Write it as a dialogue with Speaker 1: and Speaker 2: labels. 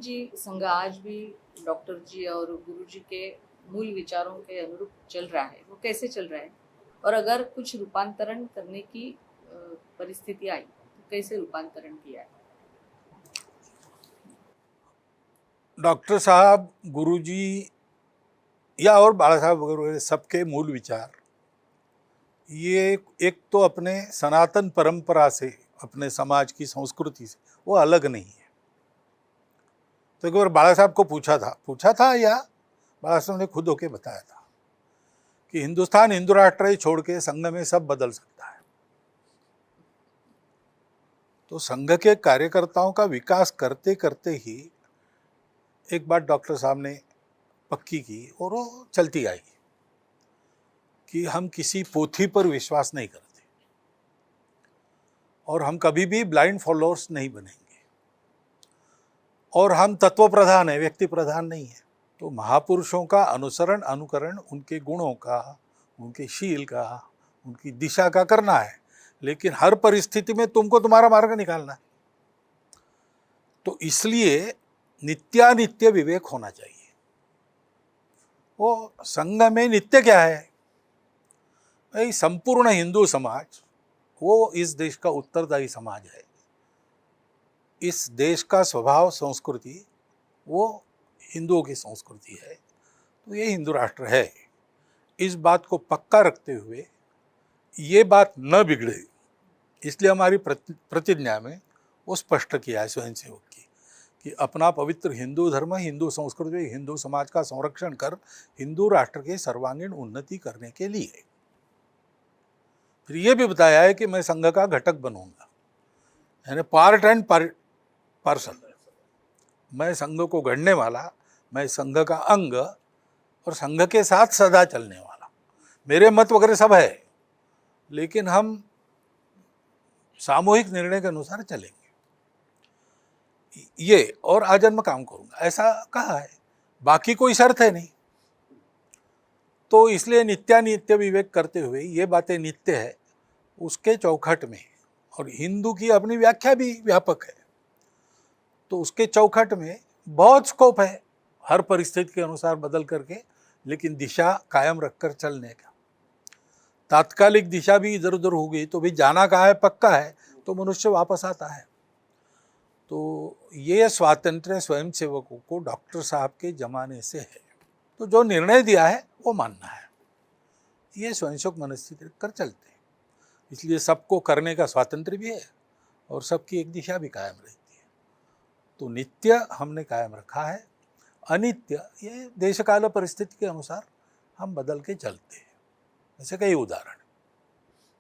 Speaker 1: जी संघ आज भी डॉक्टर जी और गुरु जी के मूल विचारों के अनुरूप चल रहा है, वो कैसे चल रहा है? और अगर कुछ रूपांतरण करने की परिस्थिति आई तो कैसे रूपांतरण किया है?
Speaker 2: डॉक्टर साहब, गुरुजी या और बाला साहब वगैरह सबके मूल विचार ये एक तो अपने सनातन परंपरा से, अपने समाज की संस्कृति से वो अलग नहीं है। तो एक बार बाला साहब को पूछा था या बाला साहब ने खुद होके बताया था कि हिंदुस्तान हिंदू राष्ट्र ही छोड़ के संघ में सब बदल सकता है। तो संघ के कार्यकर्ताओं का विकास करते करते ही एक बात डॉक्टर साहब ने पक्की की और वो चलती आई कि हम किसी पोथी पर विश्वास नहीं करते और हम कभी भी ब्लाइंड फॉलोअर्स नहीं बनेंगे और हम तत्व प्रधान है, व्यक्ति प्रधान नहीं है। तो महापुरुषों का अनुसरण अनुकरण, उनके गुणों का, उनके शील का, उनकी दिशा का करना है, लेकिन हर परिस्थिति में तुमको तुम्हारा मार्ग निकालना है। तो इसलिए नित्यानित्य विवेक होना चाहिए। वो संघ में नित्य क्या है भाई? संपूर्ण हिंदू समाज वो इस देश का उत्तरदायी समाज है। इस देश का स्वभाव संस्कृति वो हिंदुओं की संस्कृति है। तो ये हिंदू राष्ट्र है। इस बात को पक्का रखते हुए ये बात न बिगड़े, इसलिए हमारी प्रतिज्ञा में वो स्पष्ट किया है स्वयंसेवक की कि अपना पवित्र हिंदू धर्म, हिंदू संस्कृति, हिंदू समाज का संरक्षण कर हिंदू राष्ट्र के सर्वांगीण उन्नति करने के लिए। फिर ये भी बताया है कि मैं संघ का घटक बनूंगा, यानी पार्ट एंड पार्सल। मैं संघ को गढ़ने वाला, मैं संघ का अंग और संघ के साथ सदा चलने वाला। मेरे मत वगैरह सब है, लेकिन हम सामूहिक निर्णय के अनुसार चलेंगे। ये और आजन्म काम करूंगा, ऐसा कहा है। बाकी कोई शर्त है नहीं। तो इसलिए नित्यानित्य विवेक करते हुए ये बातें नित्य है उसके चौखट में, और हिंदू की अपनी व्याख्या भी व्यापक है, तो उसके चौखट में बहुत स्कोप है हर परिस्थिति के अनुसार बदल करके, लेकिन दिशा कायम रखकर चलने का। तात्कालिक दिशा भी इधर उधर हो गई तो भी जाना कहाँ है, पक्का है तो मनुष्य वापस आता है। तो ये स्वातंत्र्य स्वयंसेवकों को डॉक्टर साहब के जमाने से है। तो जो निर्णय दिया है वो मानना है, ये स्वयंसेवक मनस्थिति कर चलते हैं। इसलिए सबको करने का स्वातंत्र्य भी है और सबकी एक दिशा भी कायम रहती है। तो नित्य हमने कायम रखा है, अनित्य ये देश काल परिस्थिति के अनुसार हम बदल के चलते हैं। ऐसे कई उदाहरण।